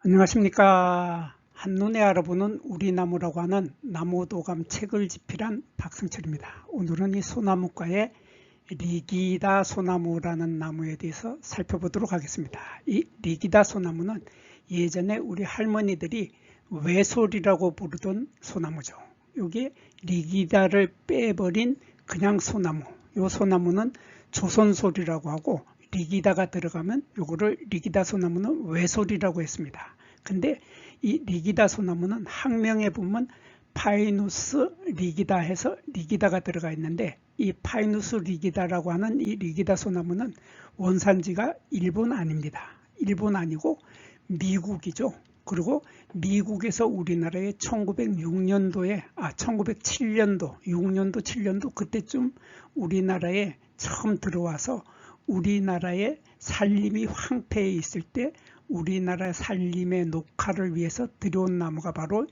안녕하십니까. 한눈에 알아보는 우리나무라고 하는 나무도감 책을 집필한 박승철입니다. 오늘은 이 소나무과의 리기다 소나무라는 나무에 대해서 살펴보도록 하겠습니다. 이 리기다 소나무는 예전에 우리 할머니들이 외솔이라고 부르던 소나무죠. 여기 리기다를 빼버린 그냥 소나무, 이 소나무는 조선솔이라고 하고 리기다가 들어가면 요거를 리기다 소나무는 외솔이라고 했습니다. 근데 이 리기다 소나무는 학명에 보면 파이누스 리기다 해서 리기다가 들어가 있는데, 이 파이누스 리기다라고 하는 이 리기다 소나무는 원산지가 일본 아닙니다. 일본 아니고 미국이죠. 그리고 미국에서 우리나라에 1906년도에 1907년도 6년도 7년도 그때쯤 우리나라에 처음 들어와서 우리나라의 산림이 황폐해 있을 때 우리나라 산림의 녹화를 위해서 들여온 나무가 바로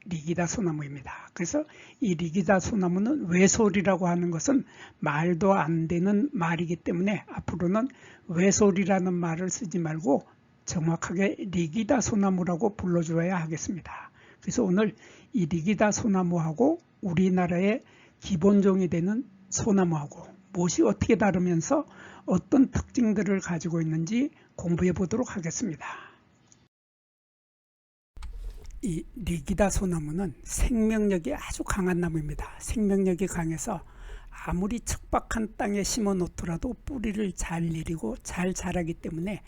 리기다 소나무입니다. 그래서 이 리기다 소나무는 외솔이라고 하는 것은 말도 안 되는 말이기 때문에 앞으로는 외솔이라는 말을 쓰지 말고 정확하게 리기다 소나무라고 불러줘야 하겠습니다. 그래서 오늘 이 리기다 소나무하고 우리나라의 기본종이 되는 소나무하고 무엇이 어떻게 다르면서 어떤 특징들을 가지고 있는지 공부해 보도록 하겠습니다. 이 리기다 소나무는 생명력이 아주 강한 나무입니다. 생명력이 강해서 아무리 척박한 땅에 심어 놓더라도 뿌리를 잘 내리고 잘 자라기 때문에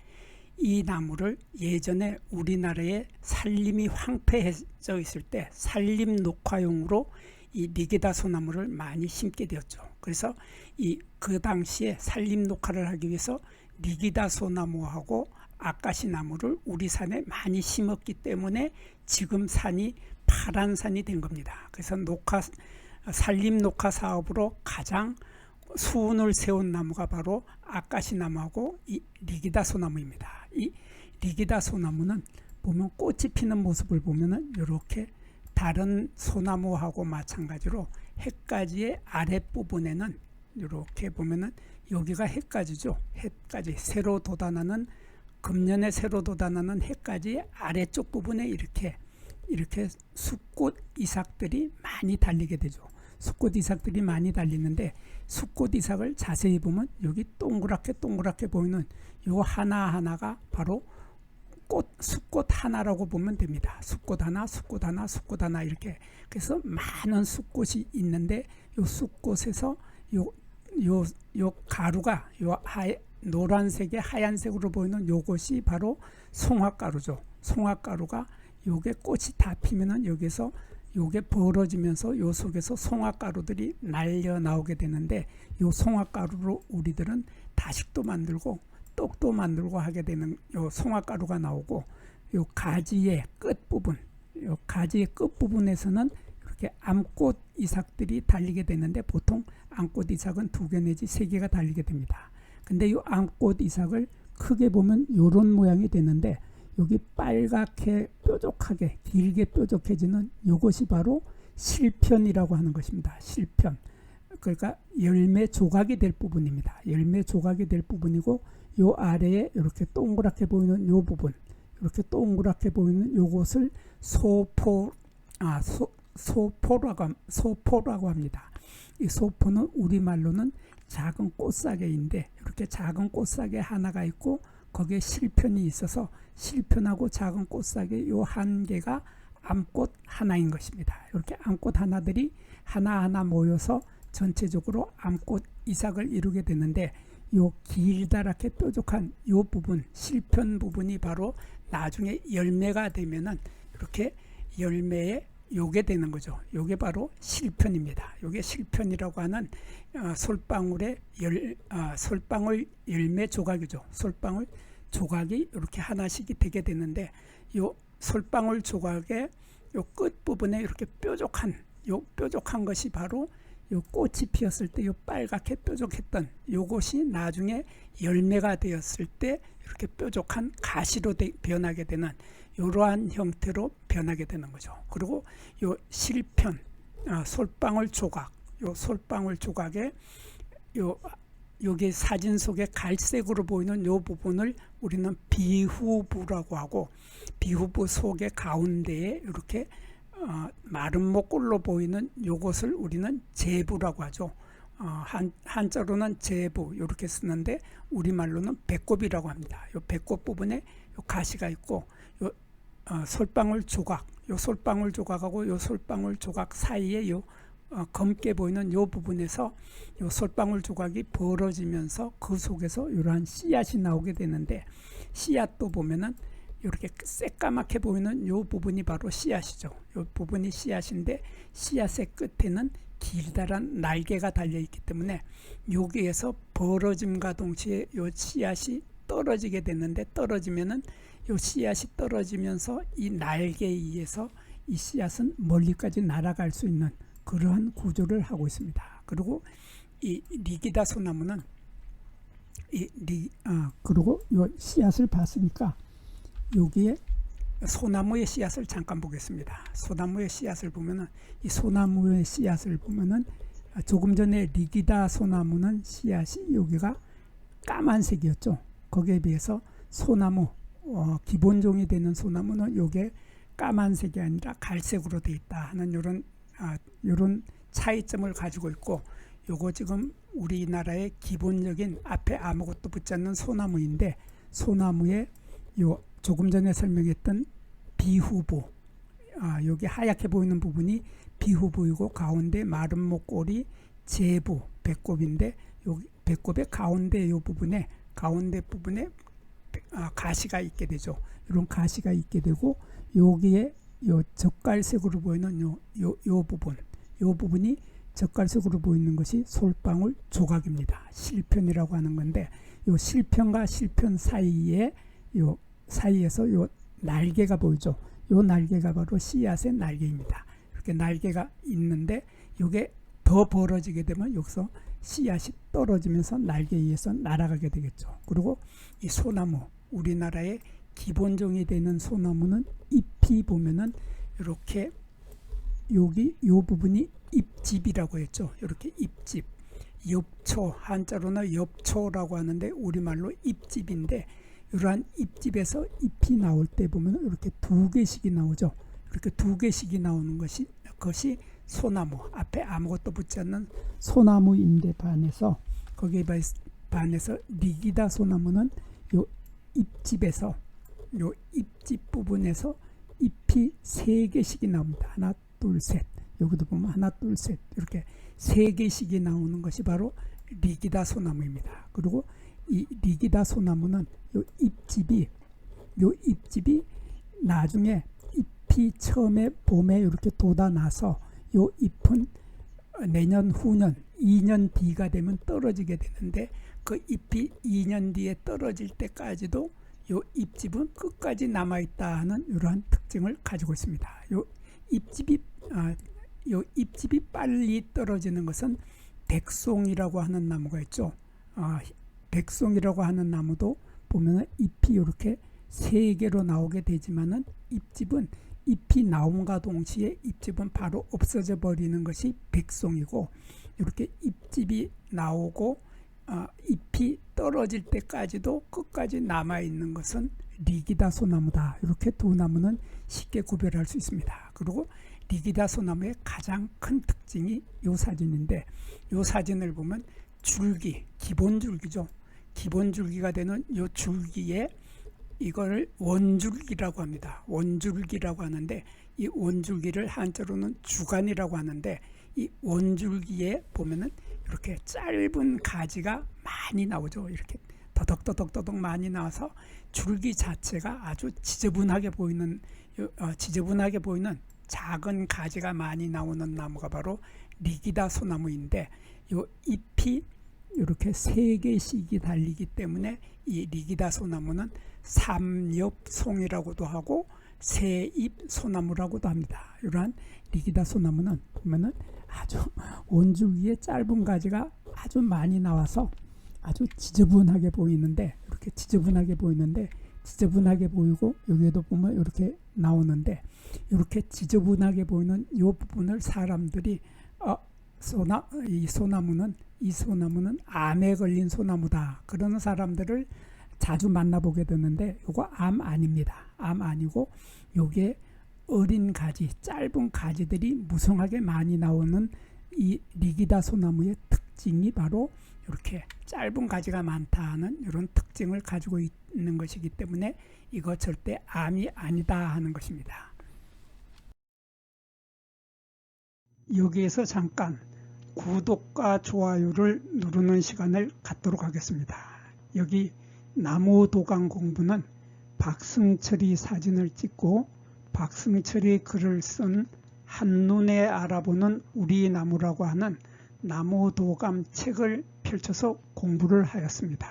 이 나무를 예전에 우리나라에 산림이 황폐해져 있을 때 산림 녹화용으로 이 리기다 소나무를 많이 심게 되었죠. 그래서 그 당시에 산림 녹화를 하기 위해서 리기다 소나무하고 아까시 나무를 우리 산에 많이 심었기 때문에 지금 산이 파란 산이 된 겁니다. 그래서 산림 녹화 사업으로 가장 수운을 세운 나무가 바로 아까시 나무하고 이 리기다 소나무입니다. 이 리기다 소나무는 보면 꽃이 피는 모습을 보면은 이렇게 다른 소나무하고 마찬가지로 햇가지의 아랫부분에는 이렇게 보면은 여기가 햇가지죠. 햇가지 새로 돋아나는 금년에 새로 돋아나는 햇가지 아래쪽 부분에 이렇게 숫꽃 이삭들이 많이 달리게 되죠. 숫꽃 이삭들이 많이 달리는데 숫꽃 이삭을 자세히 보면 여기 동그랗게 보이는 요 하나하나가 바로 숫꽃 하나라고 보면 됩니다. 숫꽃 하나 이렇게. 그래서 많은 숫꽃이 있는데 요 숫꽃에서 요 가루가 노란색에 하얀색으로 보이는 요것이 바로 송화가루죠. 송화가루가 요게 꽃이 다 피면은 여기서 요게 벌어지면서 요 속에서 송화가루들이 날려 나오게 되는데 요 송화가루로 우리들은 다식도 만들고 떡도 만들고 하게 되는 요 송화가루가 나오고, 요 가지의 끝부분, 요 가지의 끝부분에서는 이렇게 암꽃 이삭들이 달리게 되는데 보통 암꽃 이삭은 2개 내지 3개가 달리게 됩니다. 근데 이 암꽃 이삭을 크게 보면 이런 모양이 되는데 여기 빨갛게 뾰족하게 길게 뾰족해지는 이것이 바로 실편이라고 하는 것입니다. 실편. 그러니까 열매 조각이 될 부분입니다. 열매 조각이 될 부분이고 요 아래에 이렇게 동그랗게 보이는 요 부분, 이렇게 동그랗게 보이는 요것을 소포라고 합니다. 이 소포는 우리말로는 작은 꽃사계인데 이렇게 작은 꽃사계 하나가 있고 거기에 실편이 있어서 실편하고 작은 꽃사계 요 한 개가 암꽃 하나인 것입니다. 이렇게 암꽃 하나들이 하나하나 모여서 전체적으로 암꽃 이삭을 이루게 되는데 요 길다랗게 뾰족한 요 부분, 실편 부분이 바로 나중에 열매가 되면은 이렇게 열매에 요게 되는 거죠. 요게 바로 실편입니다. 요게 실편이라고 하는 솔방울 열매 조각이죠. 솔방울 조각이 이렇게 하나씩이 되게 되는데 요 솔방울 조각의 요 끝부분에 이렇게 뾰족한 것이 바로 요 꽃이 피었을 때 요 빨갛게 뾰족했던 요것이 나중에 열매가 되었을 때 이렇게 뾰족한 가시로 변하게 되는 이러한 형태로 변하게 되는 거죠. 그리고 요 실편 솔방울 조각, 요 솔방울 조각에 요 여기 사진 속에 갈색으로 보이는 이 부분을 우리는 비후부라고 하고, 비후부 속의 가운데에 이렇게 마른 목골로 보이는 요것을 우리는 제부라고 하죠. 한자로는 제부 이렇게 쓰는데 우리말로는 배꼽이라고 합니다. 요 배꼽 부분에 요 가시가 있고, 요 솔방울 조각, 요 솔방울 조각하고 요 솔방울 조각 사이에 요 검게 보이는 요 부분에서 요 솔방울 조각이 벌어지면서 그 속에서 이러한 씨앗이 나오게 되는데, 씨앗도 보면은 이렇게 새까맣게 보이는 요 부분이 바로 씨앗이죠. 요 부분이 씨앗인데, 씨앗의 끝에는 길다란 날개가 달려 있기 때문에 여기에서 벌어짐과 동시에 요 씨앗이 떨어지게 되는데, 떨어지면은 요 씨앗이 떨어지면서 이 날개에 의해서 이 씨앗은 멀리까지 날아갈 수 있는 그러한 구조를 하고 있습니다. 그리고 이 리기다 소나무는 그리고 요 씨앗을 봤으니까 여기에 소나무의 씨앗을 잠깐 보겠습니다. 소나무의 씨앗을 보면은, 이 소나무의 씨앗을 보면은 조금 전에 리기다 소나무는 씨앗이 여기가 까만색이었죠. 거기에 비해서 소나무 기본종이 되는 소나무는 요게 까만색이 아니라 갈색으로 되어 있다 하는 요런 차이점을 가지고 있고, 요거 지금 우리나라의 기본적인 앞에 아무것도 붙지 않는 소나무인데, 소나무의 요 조금 전에 설명했던 비후부, 여기 하얗게 보이는 부분이 비후부이고 가운데 마른 목골이 제부 배꼽인데, 여기 배꼽의 가운데 요 부분에 가시가 있게 되죠. 이런 가시가 있게 되고, 여기에 요 젓갈색으로 보이는 요 부분이 젓갈색으로 보이는 것이 솔방울 조각입니다. 실편이라고 하는 건데, 요 실편과 실편 사이에서 요 날개가 보이죠. 요 날개가 바로 씨앗의 날개입니다. 이렇게 날개가 있는데, 요게 더 벌어지게 되면 여기서 씨앗이 떨어지면서 날개에 의해서 날아가게 되겠죠. 그리고 이 소나무, 우리나라의 기본종이 되는 소나무는 잎이 보면은 이렇게 여기 요 부분이 잎집이라고 했죠. 이렇게 잎집, 엽초, 한자로는 엽초라고 하는데 우리말로 잎집인데, 이러한 잎집에서 잎이 나올 때 보면 이렇게 두 개씩이 나오죠. 이렇게 두 개씩이 나오는 것이 소나무, 앞에 아무것도 붙지 않는 소나무인데 거기에 반해서 리기다 소나무는 요 잎집에서, 요 잎집 부분에서 잎이 세 개씩이 나옵니다. 하나, 둘, 셋. 여기도 보면 하나, 둘, 셋. 이렇게 세 개씩이 나오는 것이 바로 리기다 소나무입니다. 그리고 이 리기다 소나무는 요 잎집이 나중에 잎이 처음에 봄에 이렇게 돋아나서 요 잎은 내년 후년 2년 뒤가 되면 떨어지게 되는데, 그 잎이 2년 뒤에 떨어질 때까지도 요 잎집은 끝까지 남아있다 하는 이러한 특징을 가지고 있습니다. 요 잎집이 빨리 떨어지는 것은 백송이라고 하는 나무가 있죠. 백송이라고 하는 나무도 보면 잎이 이렇게 세 개로 나오게 되지만은 잎이 나옴과 동시에 잎집은 바로 없어져 버리는 것이 백송이고, 이렇게 잎집이 나오고 잎이 떨어질 때까지도 끝까지 남아 있는 것은 리기다 소나무다. 이렇게 두 나무는 쉽게 구별할 수 있습니다. 그리고 리기다 소나무의 가장 큰 특징이 이 사진인데, 이 사진을 보면 줄기, 기본 줄기죠. 기본 줄기가 되는 이 줄기에 이걸 원줄기라고 합니다. 원줄기라고 하는데, 이 원줄기를 한자로는 주간이라고 하는데, 이 원줄기에 보면은 이렇게 짧은 가지가 많이 나오죠. 이렇게 더덕더덕 많이 나와서 줄기 자체가 아주 지저분하게 보이는 작은 가지가 많이 나오는 나무가 바로 리기다 소나무인데, 이 잎이 이렇게 세 개씩이 달리기 때문에 이 리기다 소나무는 삼엽송이라고도 하고 세잎 소나무라고도 합니다. 이러한 리기다 소나무는 보면은 아주 원줄기에 짧은 가지가 아주 많이 나와서 아주 지저분하게 보이는데, 이렇게 지저분하게 보이고 여기에도 보면 이렇게 나오는데, 이렇게 지저분하게 보이는 이 부분을 사람들이 이 소나무는 이 소나무는 암에 걸린 소나무다. 그러는 사람들을 자주 만나보게 되는데 이거 암 아닙니다. 암 아니고 요게 어린 가지, 짧은 가지들이 무성하게 많이 나오는 이 리기다 소나무의 특징이 바로 이렇게 짧은 가지가 많다는 이런 특징을 가지고 있는 것이기 때문에 이거 절대 암이 아니다 하는 것입니다. 여기에서 잠깐 구독과 좋아요를 누르는 시간을 갖도록 하겠습니다. 여기 나무도감 공부는 박승철이 사진을 찍고 박승철이 글을 쓴 한눈에 알아보는 우리 나무라고 하는 나무도감 책을 펼쳐서 공부를 하였습니다.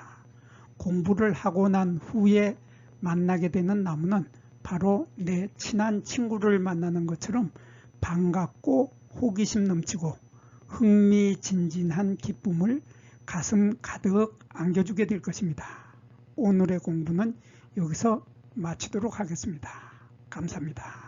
공부를 하고 난 후에 만나게 되는 나무는 바로 내 친한 친구를 만나는 것처럼 반갑고 호기심 넘치고 흥미진진한 기쁨을 가슴 가득 안겨주게 될 것입니다. 오늘의 공부는 여기서 마치도록 하겠습니다. 감사합니다.